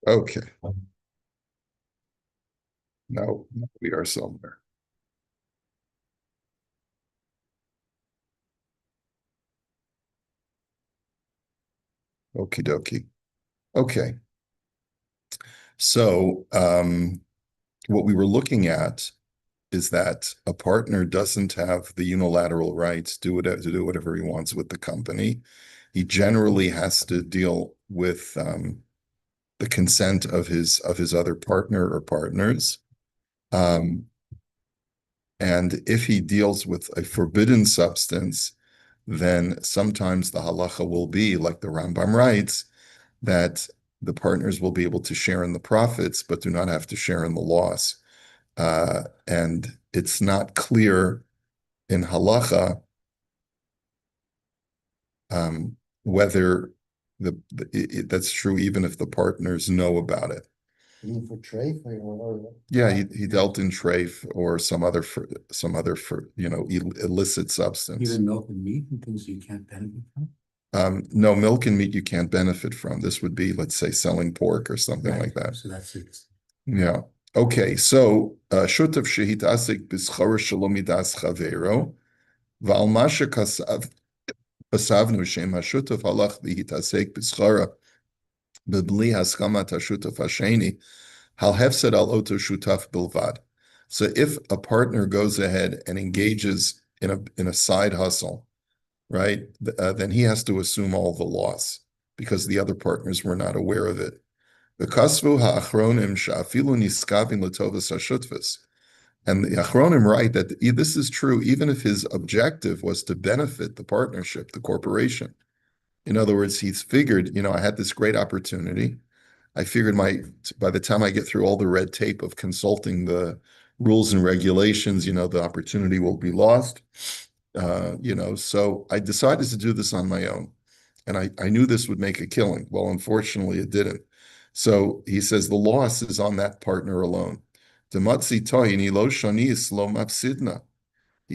Okay. Now we are somewhere. Okie dokie. Okay. So what we were looking at is that a partner doesn't have the unilateral rights to do whatever he wants with the company. He generally has to deal with the consent of his other partner or partners. Um, and if he deals with a forbidden substance, then sometimes the halacha will be, like the Rambam writes, that the partners will be able to share in the profits, but do not have to share in the loss. And it's not clear in halacha whether that's true, even if the partners know about it. Even for trade or Yeah, he dealt in treif or some other illicit substance. even milk and meat and things you can't benefit from. No, milk and meat you can't benefit from. This would be, let's say, selling pork or something like that. So that's it. Yeah. Okay. So, shutav shehit asik b'schar shalom midas chavero v'al masha kasavnu shem hashutav halach v'hitasek b'schara b'bli haskamat hashutav hasheni hal hefsed al oto shutaf bilvad. So, if a partner goes ahead and engages in a side hustle, right, then he has to assume all the loss because the other partners were not aware of it. V'kasvu ha'achronim sha'afilu niskavin l'tovas hashutfus. And the Achronim write that this is true even if his objective was to benefit the partnership, the corporation. In other words, he's figured, I had this great opportunity. I figured by the time I get through all the red tape of consulting the rules and regulations, the opportunity will be lost. So I decided to do this on my own. And I knew this would make a killing. Well, unfortunately, it didn't. So he says the loss is on that partner alone. He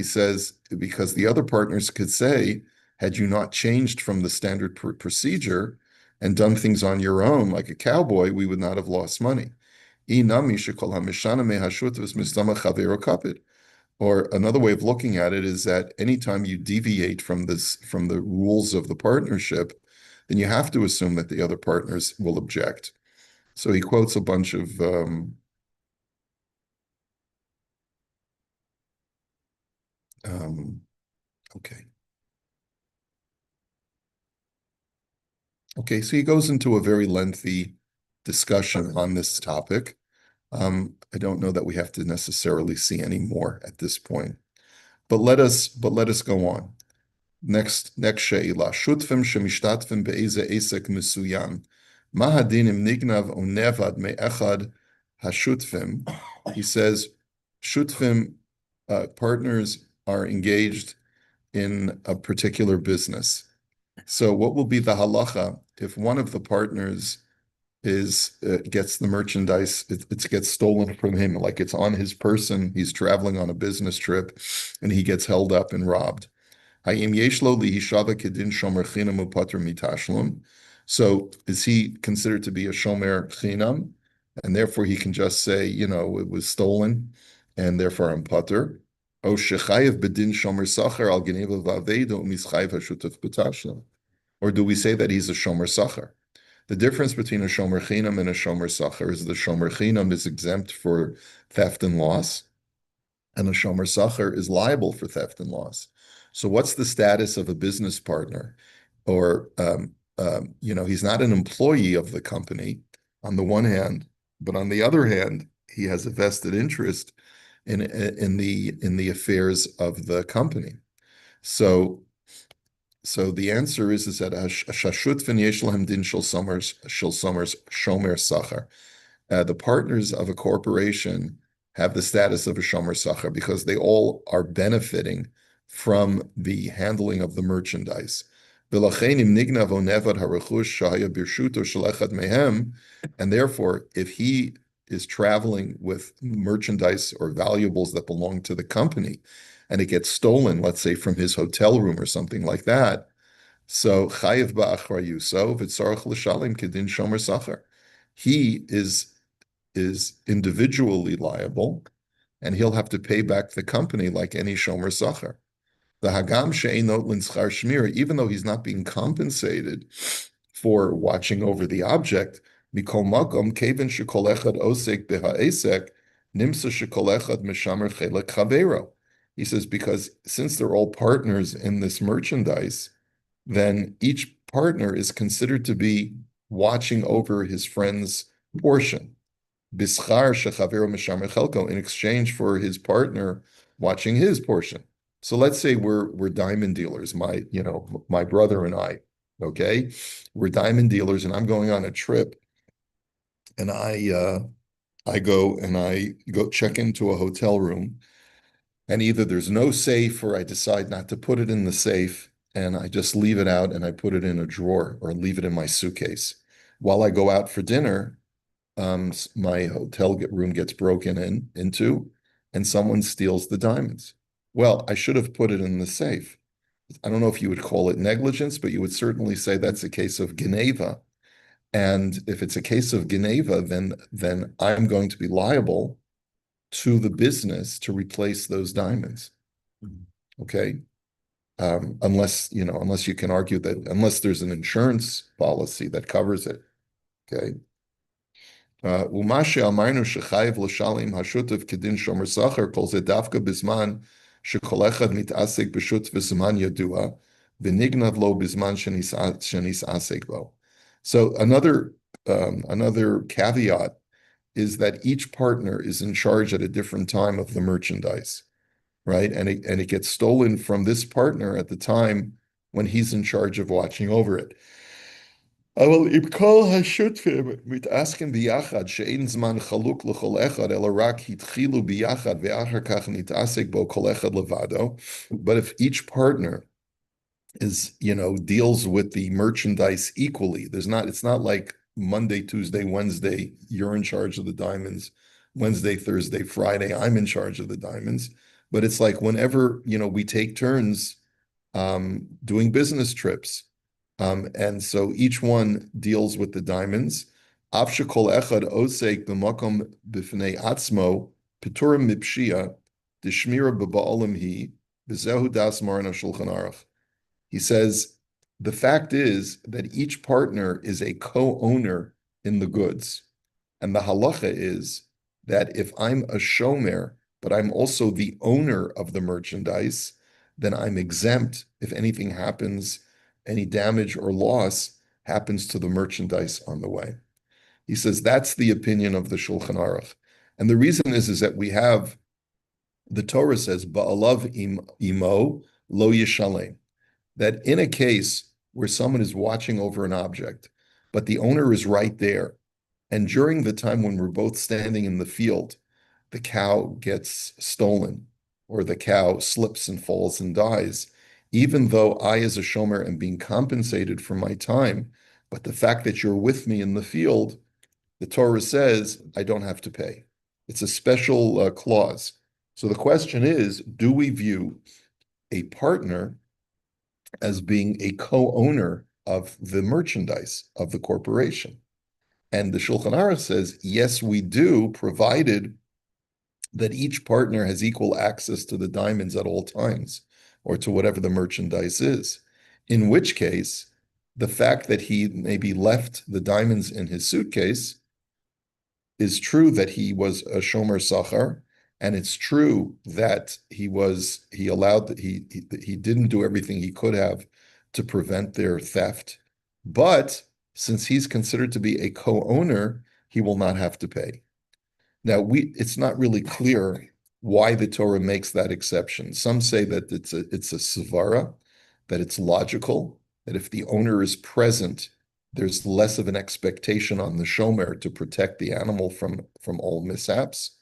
says, because the other partners could say, had you not changed from the standard procedure and done things on your own like a cowboy, we would not have lost money. Or another way of looking at it is that anytime you deviate from the rules of the partnership, then you have to assume that the other partners will object. So he quotes a bunch of okay. Okay, so he goes into a very lengthy discussion on this topic. I don't know that we have to necessarily see any more at this point, but let us go on. Next sheila. Shutfim shemishtatvim be'eze esek mesuyam. Mahadinim nignav onevad me'echad hashutfim. He says, shutfim partners are engaged in a particular business. So what will be the halacha if one of the partners gets the merchandise, it gets stolen from him, like it's on his person, he's traveling on a business trip, and he gets held up and robbed. So is he considered to be a shomer chinam, and therefore he can just say, it was stolen, and therefore I'm pater? Or do we say that he's a shomer sacher? The difference between a shomer chinam and a shomer sacher is the shomer chinam is exempt for theft and loss, and a shomer sacher is liable for theft and loss. So what's the status of a business partner? Or, he's not an employee of the company on the one hand, but on the other hand, he has a vested interest in the affairs of the company. So the answer is that shashut v'yesh lahem din shel shomer sacher. The partners of a corporation have the status of a shomer sacher because they all are benefiting from the handling of the merchandise. And therefore, if he is traveling with merchandise or valuables that belong to the company and it gets stolen, let's say from his hotel room or something like that, so chayiv ba'achrayuso v'tzarich l'shalim kedin shomer sacher. he is individually liable, and he'll have to pay back the company like any shomer sachar. The hagam she'einot l'nschar shmira, even though he's not being compensated for watching over the object, mikol makom keven shekol echad osek b'ha'esek nimsa shekol echad mishamer chelek chavero. He says because since they're all partners in this merchandise, then each partner is considered to be watching over his friend's portion. Bischar shechavero mishamer chelko, in exchange for his partner watching his portion. So let's say we're diamond dealers, my brother and I, okay? We're diamond dealers, and I'm going on a trip, and I go check into a hotel room, and either there's no safe or I decide not to put it in the safe, and I just leave it out and I put it in a drawer or leave it in my suitcase. While I go out for dinner, my hotel room gets broken into, and someone steals the diamonds. Well, I should have put it in the safe. I don't know if you would call it negligence, but you would certainly say that's a case of Geneva. And if it's a case of Geneva, then I'm going to be liable to the business to replace those diamonds. Okay. Unless you can argue that unless there's an insurance policy that covers it. Okay. ומה שאמרנו שחייב לשלם השותף כדין שומר סחר, כל זה דווקא בזמן שכל אחד מתעסק בשותף בזמן ידוע, ונגנב לו בזמן שנתעסק בו. So another caveat is that each partner is in charge at a different time of the merchandise, right? And it gets stolen from this partner at the time when he's in charge of watching over it. אבל אם כל השותפים מתעסקים ביחד, שאין זמן חלוק לכל אחד, אלא רק התחילו ביחד ואחר כך נתעסק בו כל אחד לבדו. But if each partner deals with the merchandise equally, it's not like Monday, Tuesday, Wednesday, you're in charge of the diamonds. Wednesday, Thursday, Friday, I'm in charge of the diamonds. But it's like whenever, we take turns doing business trips. And so each one deals with the diamonds. Av shekol echad osek b'makom b'fnei atzmo piturim mipshia d'shmira b'ba'olim hi b'zehu das maran shulchan aruch. He says the fact is that each partner is a co-owner in the goods, and the halacha is that if I'm a shomer, but I'm also the owner of the merchandise, then I'm exempt if anything happens. Any damage or loss happens to the merchandise on the way. He says that's the opinion of the Shulchan Aruch. And the reason is that we have, the Torah says, Ba'alav imo lo yishalem, that in a case where someone is watching over an object, but the owner is right there, and during the time when we're both standing in the field, the cow gets stolen, or the cow slips and falls and dies, even though I, as a shomer, am being compensated for my time, but the fact that you're with me in the field, the Torah says I don't have to pay. It's a special clause. So the question is, do we view a partner as being a co-owner of the merchandise of the corporation? And the Shulchan Aruch says, yes, we do, provided that each partner has equal access to the diamonds at all times, or to whatever the merchandise is. In which case, the fact that he maybe left the diamonds in his suitcase is true that he was a shomer sachar, and it's true that he didn't do everything he could have to prevent their theft. But since he's considered to be a co-owner, he will not have to pay. Now, it's not really clear why the Torah makes that exception. Some say that it's a svara, that it's logical, that if the owner is present, there's less of an expectation on the shomer to protect the animal from all mishaps.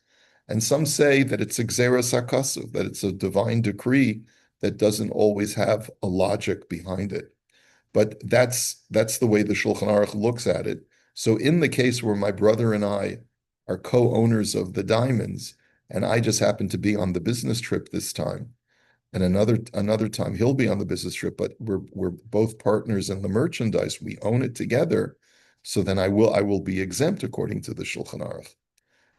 And some say that it's a gzeras hakasuv, that it's a divine decree that doesn't always have a logic behind it. But that's the way the Shulchan Aruch looks at it. So in the case where my brother and I are co-owners of the diamonds, and I just happen to be on the business trip this time, and another time he'll be on the business trip, but we're both partners in the merchandise. We own it together. so then I will be exempt according to the Shulchan Aruch.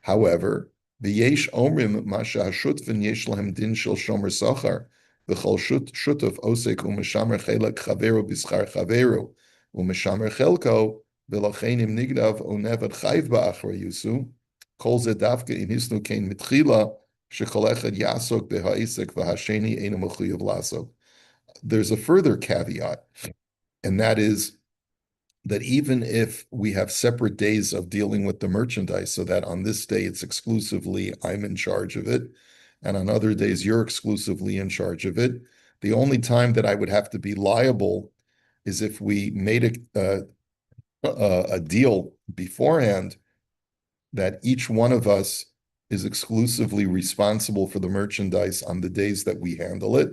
However, v'yesh omrim masha hashutfin yesh lahem din shel shomer sachar v'chol shutuf osek u'mishamer chelak chaveru b'schar chaveru u'mishamer chelko v'lachenim nigdav onevad chayv ba'achra yusu kol ze davke im hisnu kein mitchila shechol echad yasok b'ha'isek v'hasheni einu mechuyev lasok. There's a further caveat, and that is that even if we have separate days of dealing with the merchandise, so that on this day it's exclusively I'm in charge of it, and on other days you're exclusively in charge of it, the only time that I would have to be liable is if we made a deal beforehand that each one of us is exclusively responsible for the merchandise on the days that we handle it,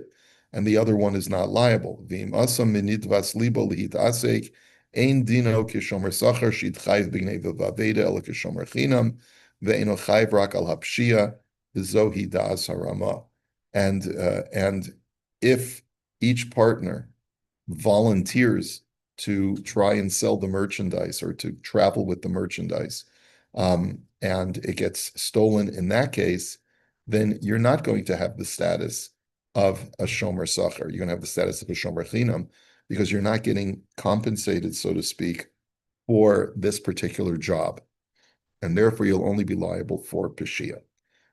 and the other one is not liable. V'im asam minitvas libo lihitasek ein dino kishomer sachar shitchayv b'gnei v'vaveda ela kishomer chinam ve'eno chayv rak al hapshia v'zohi da'as harama. And if each partner volunteers to try and sell the merchandise or to travel with the merchandise, and it gets stolen in that case, then you're not going to have the status of a shomer sachar. You're going to have the status of a shomer chinam because you're not getting compensated, so to speak, for this particular job. And therefore, you'll only be liable for peshia.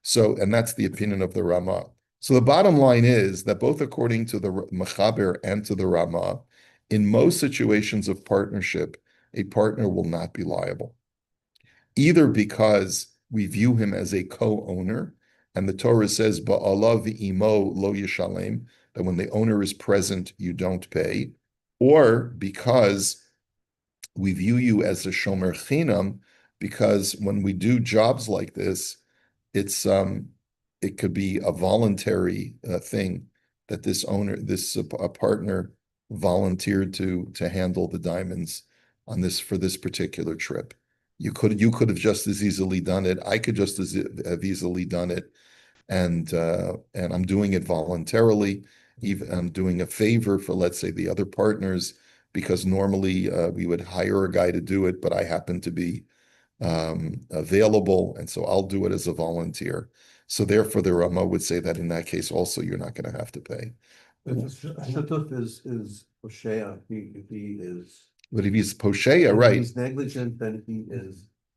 So, and that's the opinion of the Rama. So the bottom line is that both according to the Mechaber and to the Rama, in most situations of partnership, a partner will not be liable, either because we view him as a co-owner, and the Torah says, Ba'ala v'imo lo yishalem, that when the owner is present, you don't pay, or because we view you as a shomer chinam, because when we do jobs like this, it could be a voluntary thing that this partner volunteered to handle the diamonds on this for this particular trip. You could have just as easily done it. I could just as have easily done it, and I'm doing it voluntarily. Even I'm doing a favor for, let's say, the other partners, because normally we would hire a guy to do it, but I happen to be available, and so I'll do it as a volunteer. So therefore, the Rama would say that in that case also you're not going to have to pay. If Shutuf is Poshea, if he is. But if he's Poshea, If right? he's negligent, then he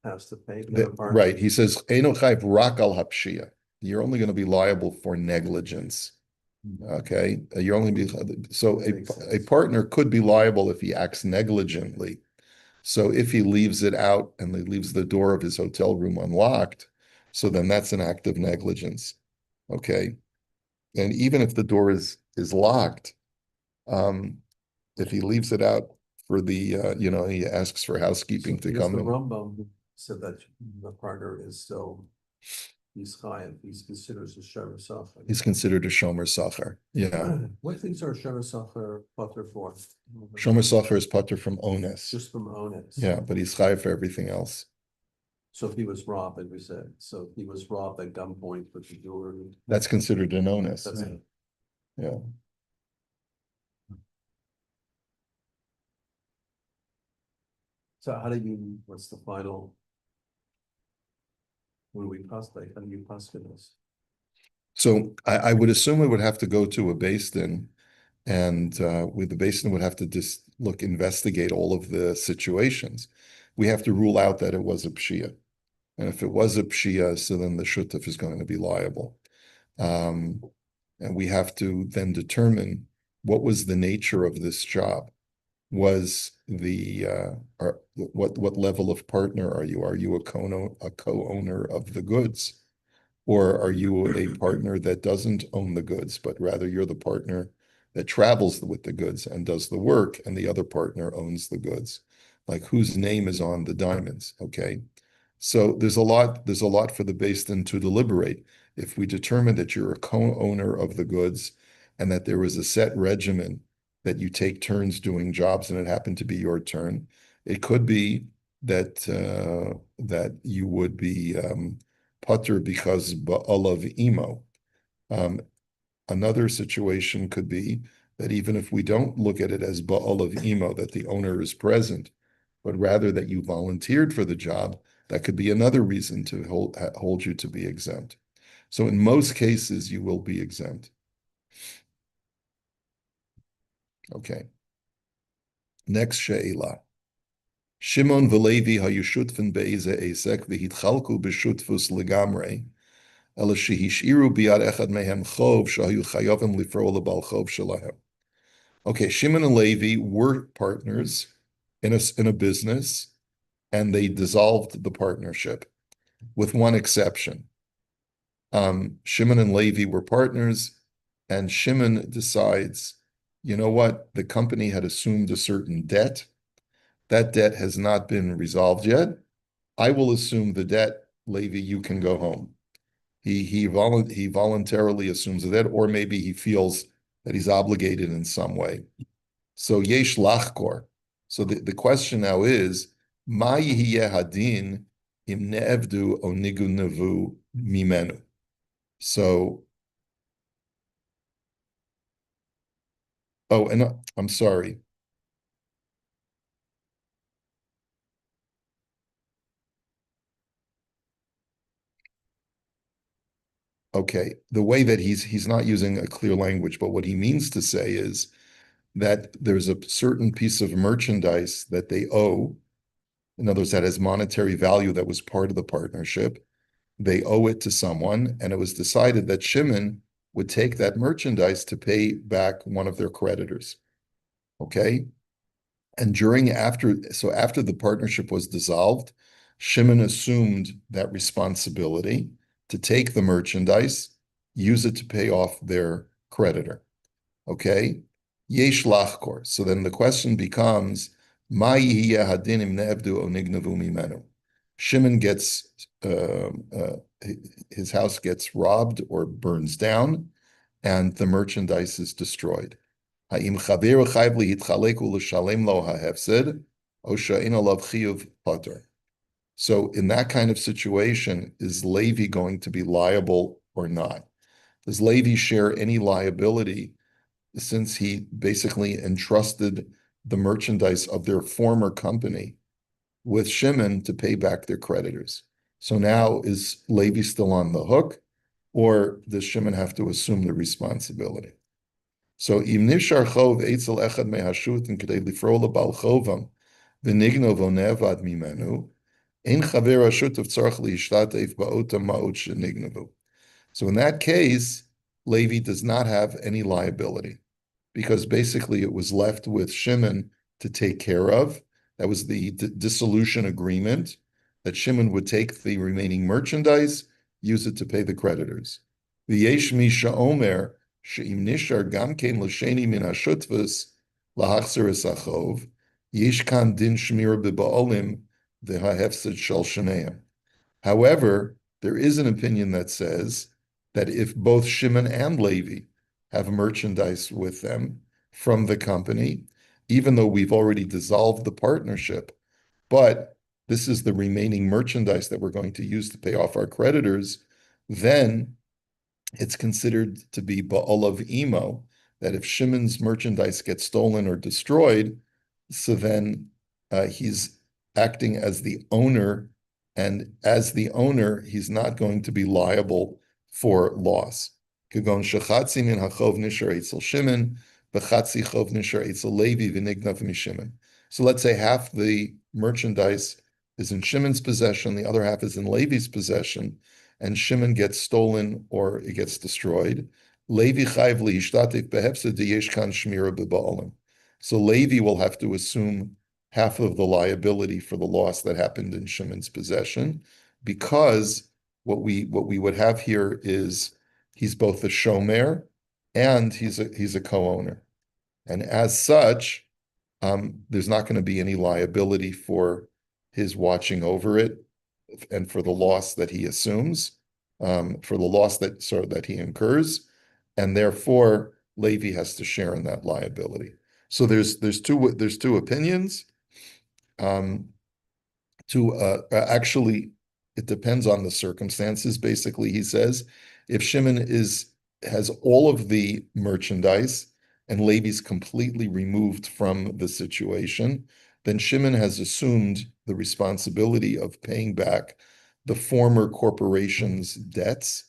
has to pay. Right. He says, Eino chayv rak al hapshia. You're only going to be liable for negligence. Okay. You're only be so a partner could be liable if he acts negligently. So if he leaves it out and he leaves the door of his hotel room unlocked, so then that's an act of negligence. Okay. And even if the door is locked, if he leaves it out for the he asks for housekeeping to come The in. Rambam said that the partner is still he's chayav. He's considered a shomer sachar. He's considered a shomer sachar. Yeah. What things are shomer sachar pater for? Shomer sachar is pater from ones. Just from ones. Yeah, but he's chayav for everything else. So if he was robbed, as we said, so if he was robbed at gunpoint with the jewelry. That's considered an onus. That's it. Yeah. So what's the final? When we prospect, how do you prospect this? So I would assume it would have to go to a beis din, and with the beis din would have to just investigate all of the situations. We have to rule out that it was a pshia. And if it was a pshia, so then the shutuf is going to be liable. And we have to then determine what was the nature of this job. Was what level of partner are you? Are you a co-owner of the goods? Or are you a partner that doesn't own the goods, but rather you're the partner that travels with the goods and does the work, and the other partner owns the goods? Like whose name is on the diamonds? Okay. So there's a lot for the beis din to deliberate. If we determine that you're a co-owner of the goods and that there was a set regimen that you take turns doing jobs and it happened to be your turn, it could be that that you would be pater because ba'alav imo. Another situation could be that even if we don't look at it as ba'alav imo, that the owner is present, but rather that you volunteered for the job, that could be another reason to hold you to be exempt. So in most cases, you will be exempt. Okay. Next she'ela. Shimon v'Levi hayu shutfin be'eze esek v'hitchalku b'shutfus legamrei, ela shehish'iru biyad echad mehem chov shahayu chayavim lifro lebal chov shelahem. Okay, Shimon and Levi were partners in a business, and they dissolved the partnership, with one exception. Shimon and Levi were partners, and Shimon decides, you know what? The company had assumed a certain debt. That debt has not been resolved yet. I will assume the debt, Levi, you can go home. He voluntarily assumes the debt, or maybe he feels that he's obligated in some way. So yesh lachkor. So the question now is, ma yihiyeh hadin im ne'evdu o nigu nevu mimenu. So, and I'm sorry. Okay, the way that he's not using a clear language, but what he means to say is that there's a certain piece of merchandise that they owe. In other words, that has monetary value that was part of the partnership. They owe it to someone, and it was decided that Shimon would take that merchandise to pay back one of their creditors. Okay? And after the partnership was dissolved, Shimon assumed that responsibility to take the merchandise, use it to pay off their creditor. Okay? Yesh lachkor. So then the question becomes, ma yihiyeh hadinim ne'evdu o nignavu mimenu. Shimon gets, his house gets robbed or burns down, and the merchandise is destroyed. Ha'im chaveru chayv lihitchaleku l'shalem lo ha'hefsed, o sha'in alav chiyuv pater. So in that kind of situation, is Levi going to be liable or not? Does Levi share any liability since he basically entrusted the merchandise of their former company with Shimon to pay back their creditors? So now is Levi still on the hook, or does Shimon have to assume the responsibility? So im nishar chov eitzel echad mehashutin kedei lifro lebal chovam v'nignov onevad mimenu ein chaver hashutav tzarich lihishtatev ba'ota ma'ot shenignavu. So in that case, Levi does not have any liability, because basically it was left with Shimon to take care of. That was the dissolution agreement, that Shimon would take the remaining merchandise, use it to pay the creditors. V'yesh mi sha'omer she'im nishar gam kein l'sheni min ha'shutvus lahachzer es achov, yesh kan din shmira b'ba'olim v'ha'hefsed shel sheneim. However, there is an opinion that says that if both Shimon and Levi have merchandise with them from the company, even though we've already dissolved the partnership, but this is the remaining merchandise that we're going to use to pay off our creditors, then it's considered to be ba'olav imo, that if Shimon's merchandise gets stolen or destroyed, so then he's acting as the owner, and as the owner, he's not going to be liable for loss. Kagon shechatzi min hachov nishar eitzel Shimon, v'chatzi chov nishar eitzel Levi v'nignav mishimon. So let's say half the merchandise is in Shimon's possession, the other half is in Levi's possession, and Shimon gets stolen or it gets destroyed. Levi chayv lihishtatev behefsed deyesh kan shmira b'ba'olim. So Levi will have to assume half of the liability for the loss that happened in Shimon's possession, because what we would have here is he's both a shomer and he's a co-owner, and as such, there's not going to be any liability for his watching over it and for the loss that he assumes, for the loss that he incurs, and therefore Levi has to share in that liability. So there's two opinions. Actually, it depends on the circumstances. Basically, he says, if Shimon has all of the merchandise and Levi's completely removed from the situation, then Shimon has assumed the responsibility of paying back the former corporation's debts.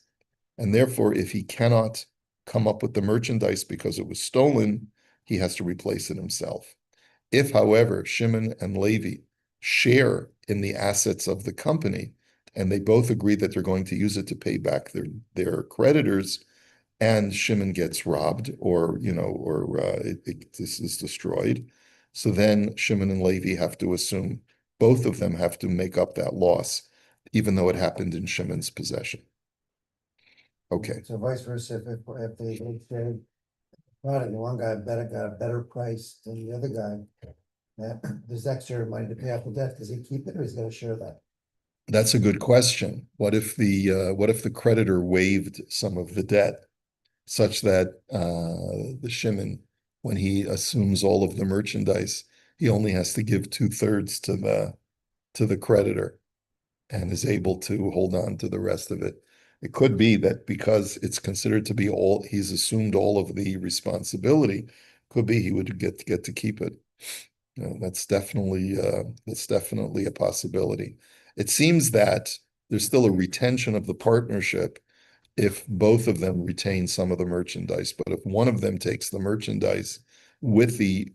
And therefore, if he cannot come up with the merchandise because it was stolen, he has to replace it himself. If, however, Shimon and Levi share in the assets of the company, and they both agree that they're going to use it to pay back their creditors, and Shimon gets robbed, or this is destroyed, so then Shimon and Levi have to assume both of them have to make up that loss, even though it happened in Shimon's possession. Okay. So vice versa, if they share product, and one guy got a better price than the other guy, there's extra money to pay off the debt, does he keep it or he's gonna share that? That's a good question. What if the creditor waived some of the debt, such that the Shimon, when he assumes all of the merchandise, he only has to give 2/3 to the creditor and is able to hold on to the rest of it. It could be that because it's considered to be he's assumed all of the responsibility, could be he would get to keep it. That's definitely a possibility. It seems that there's still a retention of the partnership if both of them retain some of the merchandise. But if one of them takes the merchandise with the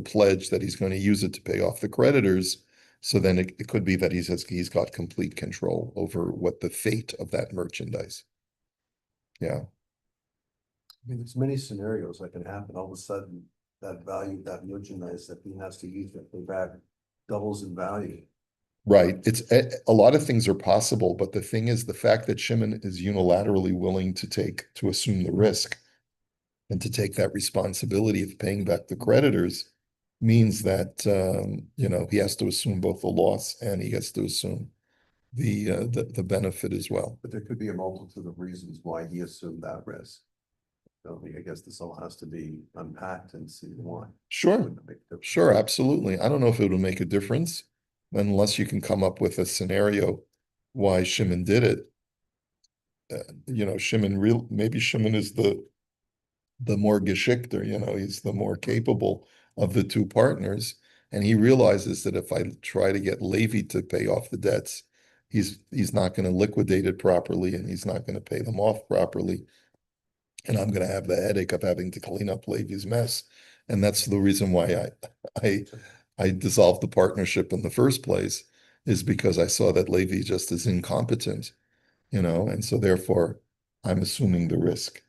pledge that he's going to use it to pay off the creditors, so then it could be that he's got complete control over what the fate of that merchandise. Yeah. I mean, there's many scenarios that can happen. All of a sudden, that value, that merchandise that he has to use to pay back doubles in value. Right. It's a lot of things are possible, but the thing is the fact that Shimon is unilaterally willing to assume the risk and to take that responsibility of paying back the creditors means that he has to assume both the loss and he has to assume the benefit as well. But there could be a multitude of reasons why he assumed that risk. So I guess this all has to be unpacked and see why. Sure, sure, absolutely. I don't know if it will make a difference unless you can come up with a scenario why Shimon did it. Maybe Shimon is the more geschickter, he's the more capable of the two partners. And he realizes that if I try to get Levi to pay off the debts, he's not going to liquidate it properly and he's not going to pay them off properly. And I'm going to have the headache of having to clean up Levi's mess. And that's the reason why I dissolved the partnership in the first place, is because I saw that Levi just is incompetent, and so therefore I'm assuming the risk.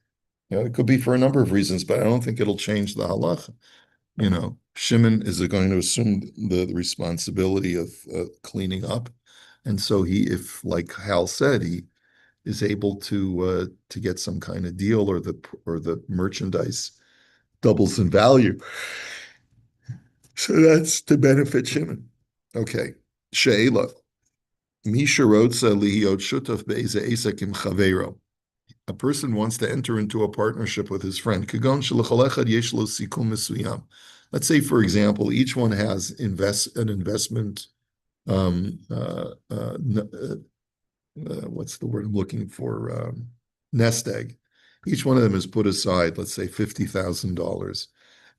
It could be for a number of reasons, but I don't think it'll change the halacha. Shimon is going to assume the responsibility of cleaning up. And so if like Hal said, he is able to get some kind of deal, or the merchandise doubles in value. So that's to benefit Shimon. Okay. She'ela. Misha rotza lihiyot shutaf be'eze esek im chaveiro. A person wants to enter into a partnership with his friend. Kagon shelachol echad yesh lo sikum mesuyam. Let's say, for example, each one has an investment. What's the word I'm looking for? Nest egg. Each one of them has put aside, let's say, $50,000,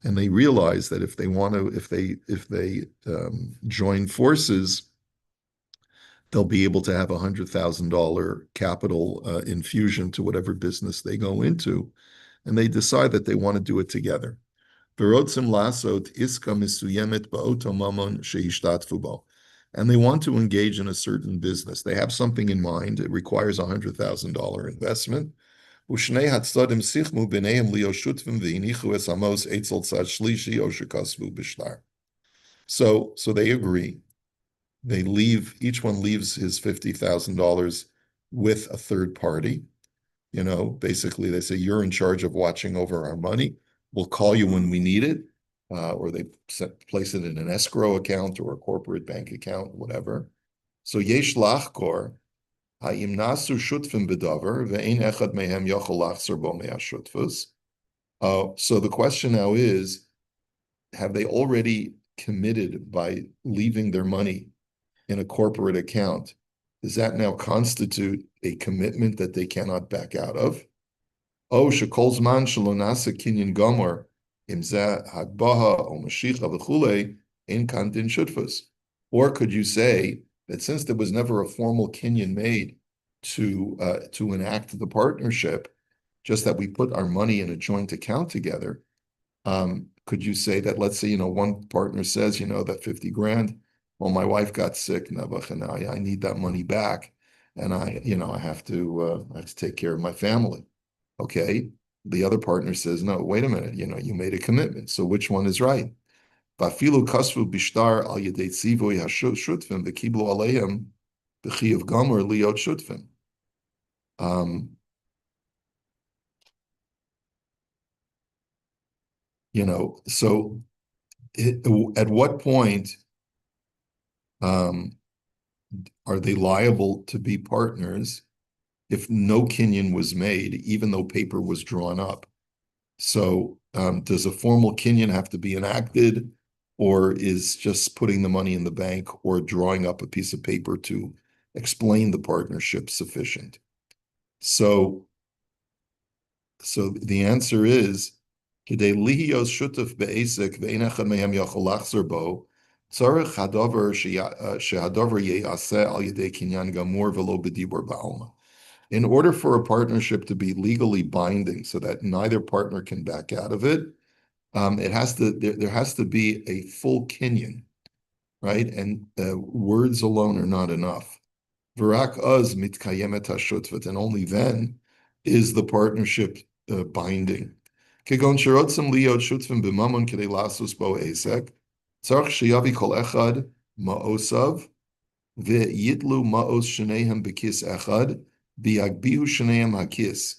and they realize that if they join forces, they'll be able to have $100,000 capital infusion to whatever business they go into, and they decide that they want to do it together. And they want to engage in a certain business. They have something in mind. It requires $100,000 investment. So they agree. Each one leaves his $50,000 with a third party. Basically they say, you're in charge of watching over our money. We'll call you when we need it. Or they place it in an escrow account or a corporate bank account, whatever. So yesh lachkor ha'im nasu shutfim bedavar ve'ein echad mehem yochol lachzor bo me'ashutfus. So the question now is, have they already committed by leaving their money in a corporate account? Does that now constitute a commitment that they cannot back out of? Oh, shekol zman shelo nasa kinyan gomor imza hagbaha or mashicha v'chulei in kandin shutfus. Or could you say that since there was never a formal kinyan made to enact the partnership, just that we put our money in a joint account together, could you say that, let's say, one partner says, that 50 grand, well, my wife got sick, and I need that money back, and I have to take care of my family. Okay. The other partner says, no, wait a minute, you made a commitment. So which one is right? Vafilu kasvu bishtar al yedei tzivoy hashutfim v'kiblu aleihem b'chiyav gomer liot shutfim. So at what point are they liable to be partners if no kinyan was made, even though paper was drawn up? So does a formal kinyan have to be enacted, or is just putting the money in the bank or drawing up a piece of paper to explain the partnership sufficient? So the answer is, כדי להיות שותף בעסק ואין אחד מהם יכול לחזור בו, צריך שהדבר ייעשה על ידי קניין גמור ולא בדיבור בעלמא. In order for a partnership to be legally binding so that neither partner can back out of it, there has to be a full kinyan, right? And words alone are not enough. V'rak az mitkayemet hashutvet, and only then is the partnership binding. Kegon sherotzim liot shutvim b'mamon kedei lasus bo esek, tzarich sheyavi kol echad ma'osav ve'yitlu ma'os shneihem b'kis echad bi'agbihu shneihem hakis.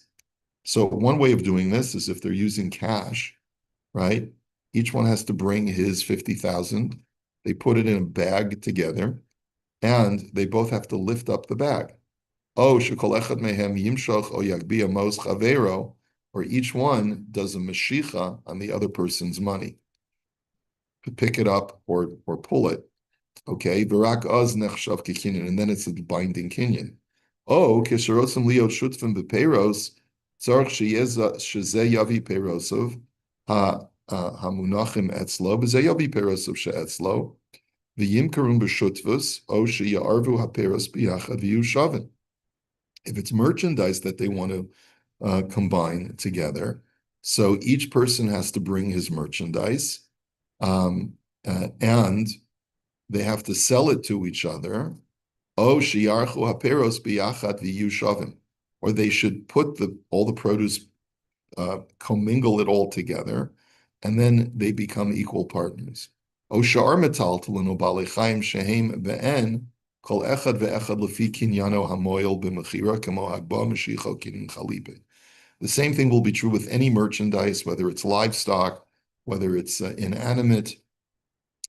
So one way of doing this is if they're using cash, right? Each one has to bring his 50,000. They put it in a bag together, and they both have to lift up the bag. Oh, shekol echad mehem yimshach o yagbiya mos chavero, or each one does a mashicha on the other person's money to pick it up or pull it. Okay, v'rak az nechshav kekinyan, and then it's a binding kinyan. Oh, kesherosim liot shutfim b'peiros, tzarich shezeh yavi peirosov hamunachim etzlo, b'zeh yavi peirosov she'etzlo, v'yimkarum b'shutvus, o sheyarvu haperos b'yachad v'yu shavin. If it's merchandise that they want to combine together, so each person has to bring his merchandise, and they have to sell it to each other. Oh, sheyarchu haperos b'yachad v'yu shavin, or they should put all the produce, commingle it all together, and then they become equal partners. Oh, sha'ar metaltalin u'balei chaim shehem be'en kol echad ve'echad lefi kinyano hamoyel b'mechira kamo hagba mashicha kinyan chalipe. The same thing will be true with any merchandise, whether it's livestock, whether it's inanimate.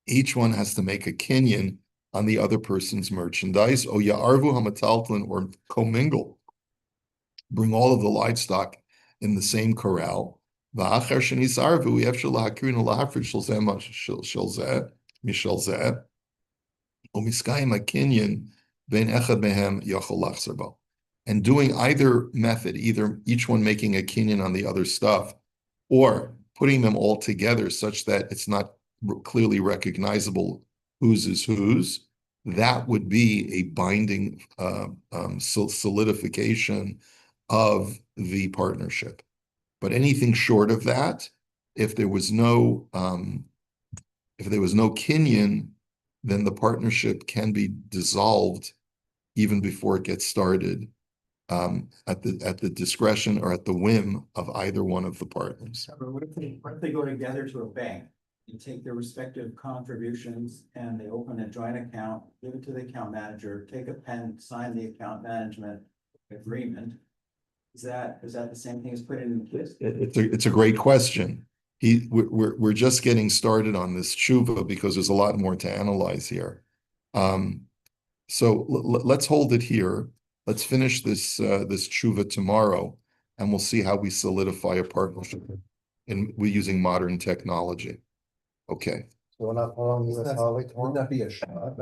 Each one has to make a kinyan on the other person's merchandise. O ya'arvu hamataltlin, or commingle, bring all of the livestock in the same corral. V'achar shenisarvu yefshel lahakrin lahafrid shalzeh mishalzeh umiskayim hakinyan ben echad mehem yachol lachzor bo. And doing either method, either each one making a kinyan on the other stuff, or putting them all together such that it's not clearly recognizable whose is whose, that would be a binding solidification of the partnership. But anything short of that, if there was no kinyan, then the partnership can be dissolved even before it gets started, at the discretion or at the whim of either one of the partners. But what if they go together to a bank and take their respective contributions and they open a joint account, give it to the account manager, take a pen, sign the account management agreement? Is that the same thing as putting in this? It's a great question. We're just getting started on this tshuva because there's a lot more to analyze here. So let's hold it here. Let's finish this tshuva tomorrow, and we'll see how we solidify a partnership we're using modern technology. Okay. So we're not following US law tomorrow? Wouldn't that be a shot?